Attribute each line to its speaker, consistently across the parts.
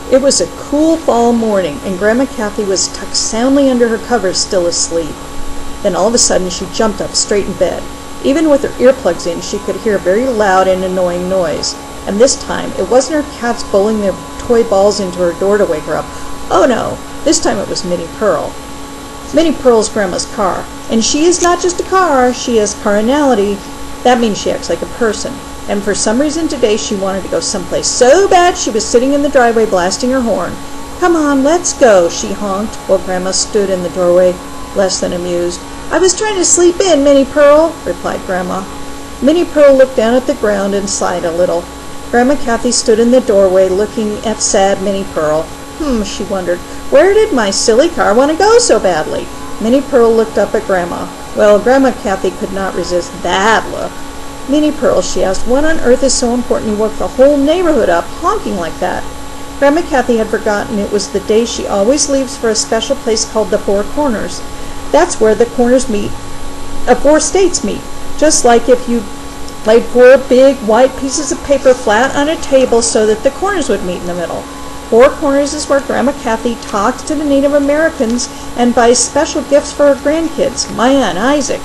Speaker 1: It was a cool fall morning, and Grandma Kathy was tucked soundly under her covers, still asleep. Then all of a sudden she jumped up straight in bed. Even with her earplugs in, she could hear a very loud and annoying noise. And this time, it wasn't her cats bowling their toy balls into her door to wake her up. Oh no, this time it was Minnie Pearl. Minnie Pearl's Grandma's car. And she is not just a car, she has carnality. That means she acts like a person. And for some reason today she wanted to go someplace so bad she was sitting in the driveway blasting her horn. "Come on, let's go," she honked, while Grandma stood in the doorway, less than amused. "I was trying to sleep in, Minnie Pearl," replied Grandma. Minnie Pearl looked down at the ground and sighed a little. Grandma Kathy stood in the doorway looking at sad Minnie Pearl. She wondered, where did my silly car want to go so badly? Minnie Pearl looked up at Grandma. Well, Grandma Kathy could not resist that look. "Minnie Pearl," she asked, "what on earth is so important you woke the whole neighborhood up honking like that?" Grandma Kathy had forgotten it was the day she always leaves for a special place called the Four Corners. That's where the corners meet, 4 states meet, just like if you laid 4 big white pieces of paper flat on a table so that the corners would meet in the middle. Four Corners is where Grandma Kathy talks to the Native Americans and buys special gifts for her grandkids, Maia and Isaac.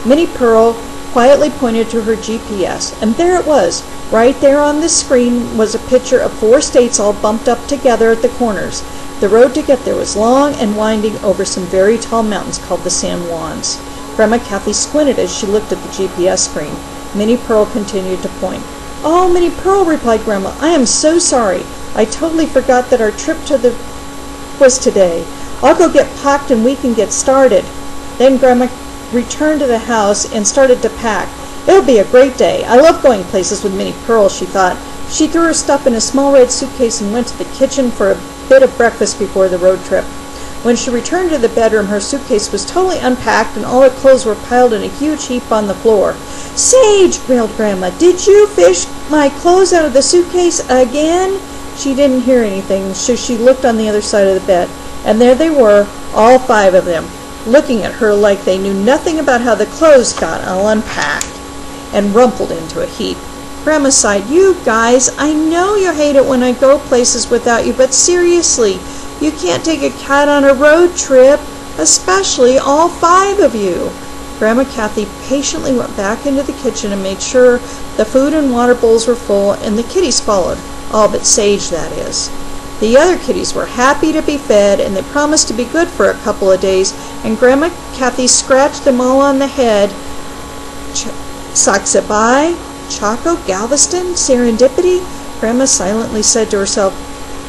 Speaker 1: Minnie Pearl quietly pointed to her GPS, and there it was. Right there on the screen was a picture of 4 states all bumped up together at the corners. The road to get there was long and winding over some very tall mountains called the San Juans. Grandma Kathy squinted as she looked at the GPS screen. Minnie Pearl continued to point. "Oh, Minnie Pearl," replied Grandma, "I am so sorry. I totally forgot that our trip was today. I'll go get packed and we can get started." Then Grandma returned to the house and started to pack. "It'll be a great day. I love going places with Minnie Pearl," she thought. She threw her stuff in a small red suitcase and went to the kitchen for a bit of breakfast before the road trip. When she returned to the bedroom, her suitcase was totally unpacked and all her clothes were piled in a huge heap on the floor. "Sage!" wailed Grandma. "Did you fish my clothes out of the suitcase again?" She didn't hear anything, so she looked on the other side of the bed, and there they were, all 5 of them, looking at her like they knew nothing about how the clothes got all unpacked and rumpled into a heap. Grandma sighed. "You guys, I know you hate it when I go places without you, but seriously, you can't take a cat on a road trip, especially all 5 of you." Grandma Kathy patiently went back into the kitchen and made sure the food and water bowls were full, and the kitties followed, all but Sage, that is. The other kitties were happy to be fed, and they promised to be good for a couple of days, and Grandma Kathy scratched them all on the head. "Saxabai, Chaco, Galveston, Serendipity," Grandma silently said to herself.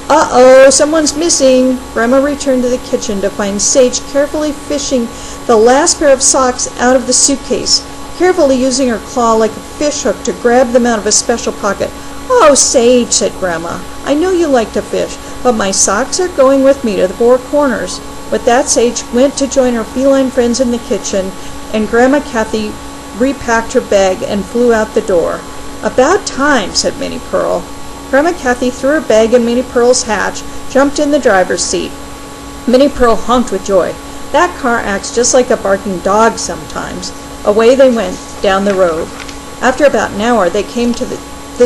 Speaker 1: "Uh-oh, someone's missing." Grandma returned to the kitchen to find Sage carefully fishing the last pair of socks out of the suitcase, carefully using her claw like a fish hook to grab them out of a special pocket. "Oh, Sage," said Grandma, "I know you like to fish, but my socks are going with me to the Four Corners." With that, Sage went to join her feline friends in the kitchen, and Grandma Kathy repacked her bag and flew out the door. "About time," said Minnie Pearl. Grandma Kathy threw her bag in Minnie Pearl's hatch, jumped in the driver's seat. Minnie Pearl honked with joy. "That car acts just like a barking dog sometimes." Away they went down the road. After about an hour, they came to the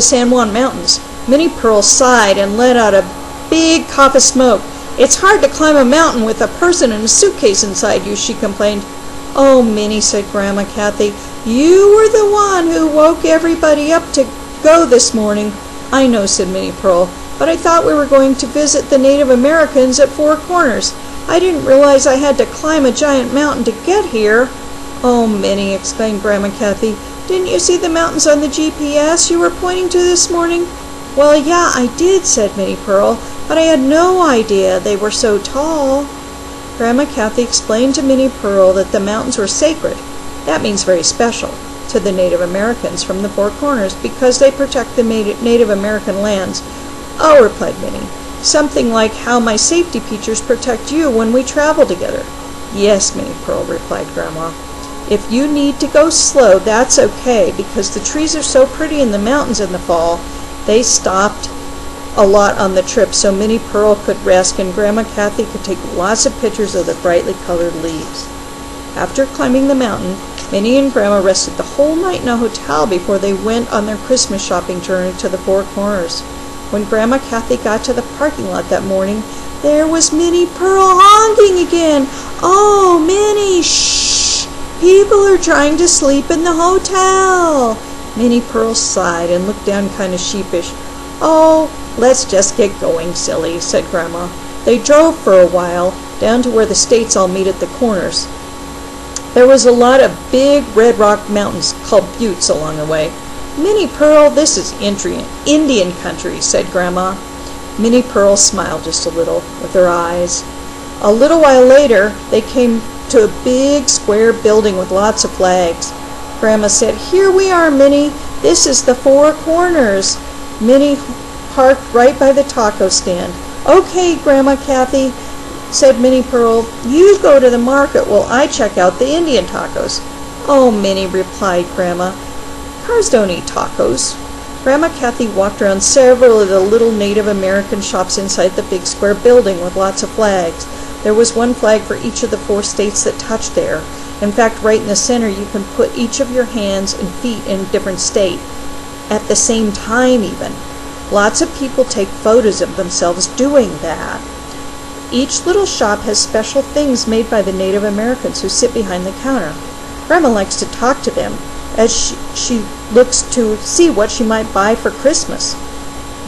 Speaker 1: San Juan Mountains. Minnie Pearl sighed and let out a big cough of smoke. "It's hard to climb a mountain with a person and a suitcase inside you," she complained. "Oh, Minnie," said Grandma Kathy, "you were the one who woke everybody up to go this morning." "I know," said Minnie Pearl, "but I thought we were going to visit the Native Americans at Four Corners. I didn't realize I had to climb a giant mountain to get here." "Oh, Minnie," exclaimed Grandma Kathy, "didn't you see the mountains on the GPS you were pointing to this morning?" "Well, yeah, I did," said Minnie Pearl, "but I had no idea they were so tall." Grandma Kathy explained to Minnie Pearl that the mountains were sacred. That means very special to the Native Americans from the Four Corners because they protect the Native American lands. "Oh," replied Minnie, "something like how my safety features protect you when we travel together." "Yes," Minnie Pearl replied Grandma. "If you need to go slow, that's okay, because the trees are so pretty in the mountains in the fall." They stopped a lot on the trip so Minnie Pearl could rest and Grandma Kathy could take lots of pictures of the brightly colored leaves. After climbing the mountain, Minnie and Grandma rested the whole night in a hotel before they went on their Christmas shopping journey to the Four Corners. When Grandma Kathy got to the parking lot that morning, there was Minnie Pearl honking again. "Oh, Minnie, shh! People are trying to sleep in the hotel." Minnie Pearl sighed and looked down kind of sheepish. "Oh, let's just get going, silly," said Grandma. They drove for a while, down to where the states all meet at the corners. There was a lot of big red rock mountains called buttes along the way. "Minnie Pearl, this is Indian country," said Grandma. Minnie Pearl smiled just a little with her eyes. A little while later, they came to a big square building with lots of flags. Grandma said, "Here we are, Minnie. This is the Four Corners." Minnie parked right by the taco stand. "Okay, Grandma Kathy," said Minnie Pearl. "You go to the market while I check out the Indian tacos." "Oh, Minnie," replied Grandma, "cars don't eat tacos." Grandma Kathy walked around several of the little Native American shops inside the big square building with lots of flags. There was one flag for each of the 4 states that touched there. In fact, right in the center you can put each of your hands and feet in a different state at the same time even. Lots of people take photos of themselves doing that. Each little shop has special things made by the Native Americans who sit behind the counter. Grandma likes to talk to them as she looks to see what she might buy for Christmas.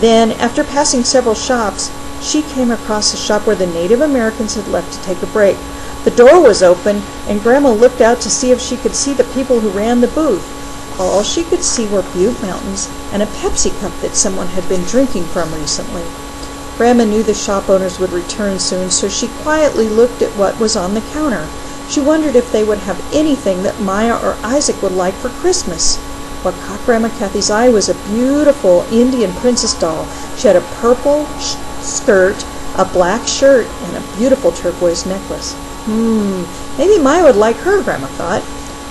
Speaker 1: Then, after passing several shops, she came across a shop where the Native Americans had left to take a break. The door was open, and Grandma looked out to see if she could see the people who ran the booth. All she could see were Butte Mountains and a Pepsi cup that someone had been drinking from recently. Grandma knew the shop owners would return soon, so she quietly looked at what was on the counter. She wondered if they would have anything that Maia or Isaac would like for Christmas. What caught Grandma Kathy's eye was a beautiful Indian princess doll. She had a purple skirt, a black shirt, and a beautiful turquoise necklace. Maybe Maia would like her, Grandma thought.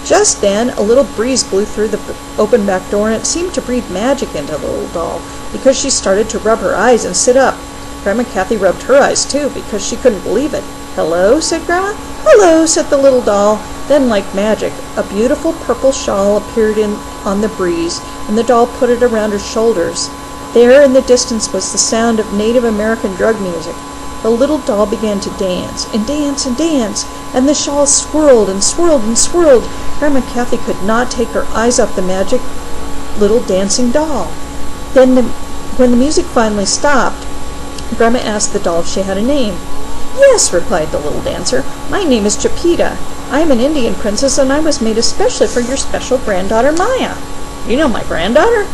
Speaker 1: Just then, a little breeze blew through the open back door, and it seemed to breathe magic into the little doll, because she started to rub her eyes and sit up. Grandma Kathy rubbed her eyes, too, because she couldn't believe it. "Hello," said Grandma. "Hello," said the little doll. Then, like magic, a beautiful purple shawl appeared on the breeze, and the doll put it around her shoulders. There in the distance was the sound of Native American drug music. The little doll began to dance, and dance, and dance, and the shawl swirled and swirled and swirled. Grandma Kathy could not take her eyes off the magic little dancing doll. Then, when the music finally stopped, Grandma asked the doll if she had a name. "Yes," replied the little dancer. "My name is Chipita. I am an Indian princess, and I was made especially for your special granddaughter, Maia." "You know my granddaughter?"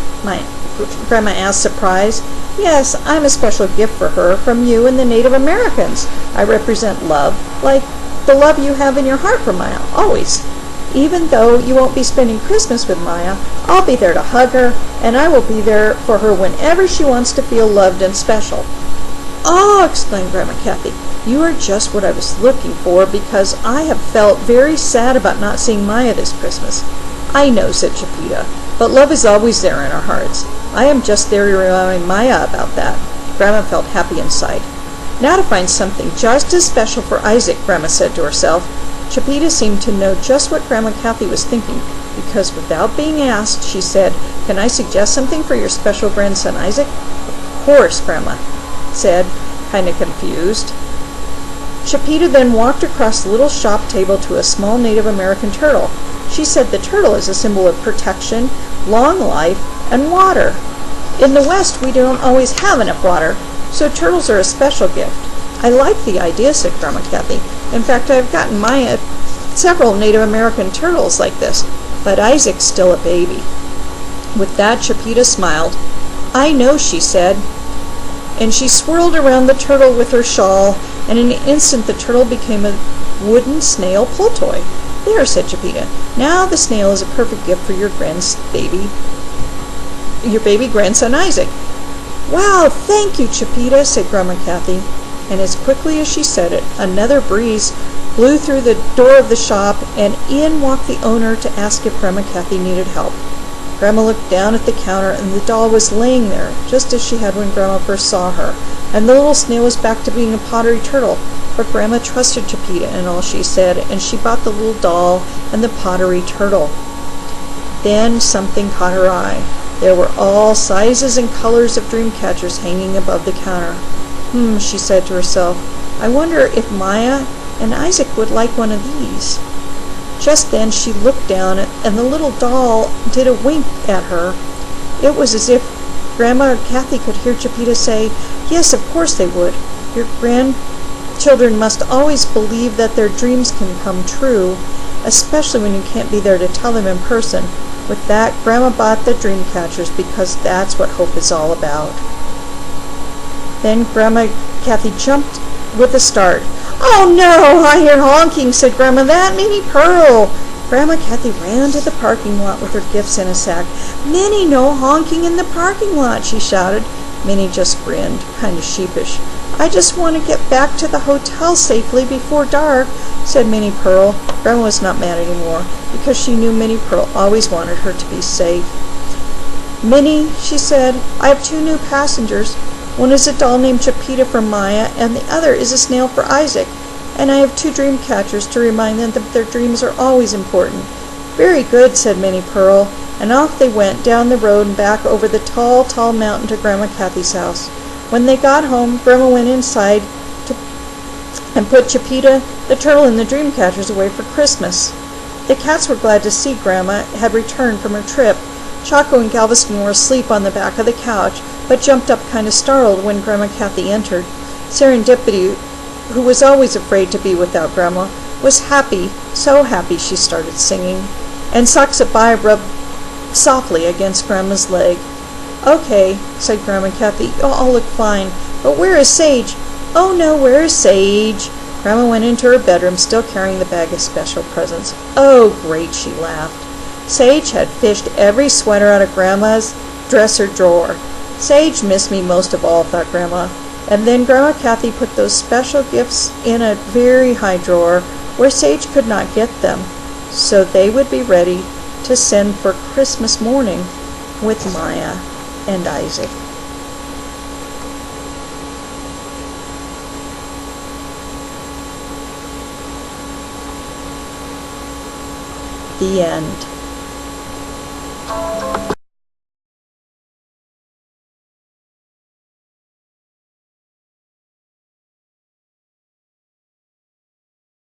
Speaker 1: Grandma asked, surprised. "Yes, I'm a special gift for her from you and the Native Americans. I represent love, like the love you have in your heart for Maia, always. Even though you won't be spending Christmas with Maia, I'll be there to hug her, and I will be there for her whenever she wants to feel loved and special." "Oh," exclaimed Grandma Kathy, "you are just what I was looking for, because I have felt very sad about not seeing Maia this Christmas." "I know," said Chipita, "but love is always there in our hearts. I am just there to remind Maia about that." Grandma felt happy inside. "Now to find something just as special for Isaac," Grandma said to herself. Chipita seemed to know just what Grandma Kathy was thinking, because without being asked, she said, "Can I suggest something for your special grandson Isaac?" "Of course," Grandma said, kind of confused. Chipita then walked across the little shop table to a small Native American turtle. She said the turtle is a symbol of protection, long life, and water. In the West, we don't always have enough water, so turtles are a special gift. "I like the idea," said Grandma Kathy. "In fact, I've gotten Maia several Native American turtles like this, but Isaac's still a baby." With that, Chipita smiled. "I know," she said, and she swirled around the turtle with her shawl, and in an instant the turtle became a wooden snail pull toy. "There," said Chipita. "Now the snail is a perfect gift for your baby grandson Isaac." "Wow, thank you, Chipita," said Grandma Kathy. And as quickly as she said it, another breeze blew through the door of the shop, and in walked the owner to ask if Grandma Kathy needed help. Grandma looked down at the counter, and the doll was laying there, just as she had when Grandma first saw her, and the little snail was back to being a pottery turtle. But Grandma trusted Chipita in all she said, and she bought the little doll and the pottery turtle. Then something caught her eye. There were all sizes and colors of dream catchers hanging above the counter. She said to herself, I wonder if Maia and Isaac would like one of these. Just then she looked down, and the little doll did a wink at her. It was as if Grandma Kathy could hear Chipita say, Yes, of course they would. Your grandchildren must always believe that their dreams can come true, especially when you can't be there to tell them in person. With that, Grandma bought the dream catchers because that's what hope is all about. Then Grandma Kathy jumped with a start. Oh no, I hear honking, said Grandma. That Minnie Pearl. Grandma Kathy ran to the parking lot with her gifts in a sack. Minnie, no honking in the parking lot, she shouted. Minnie just grinned, kind of sheepish. I just want to get back to the hotel safely before dark, said Minnie Pearl. Grandma was not mad anymore because she knew Minnie Pearl always wanted her to be safe. Minnie, she said, I have 2 new passengers. One is a doll named Chipita for Maia, and the other is a snail for Isaac. And I have 2 dream catchers to remind them that their dreams are always important. Very good, said Minnie Pearl, and off they went down the road and back over the tall, tall mountain to Grandma Kathy's house. When they got home, Grandma went inside and put Chipita, the turtle, and the dream catchers away for Christmas. The cats were glad to see Grandma had returned from her trip. Chaco and Galveston were asleep on the back of the couch, but jumped up kind of startled when Grandma Kathy entered. Serendipity, who was always afraid to be without Grandma, was happy, so happy she started singing, and Saxabai rubbed softly against Grandma's leg. Okay, said Grandma Kathy, you all look fine, but where is Sage? Oh no, where is Sage? Grandma went into her bedroom, still carrying the bag of special presents. Oh, great, she laughed. Sage had fished every sweater out of Grandma's dresser drawer. Sage missed me most of all, thought Grandma. And then Grandma Kathy put those special gifts in a very high drawer where Sage could not get them, so they would be ready to send for Christmas morning with Maia and Isaac. The end.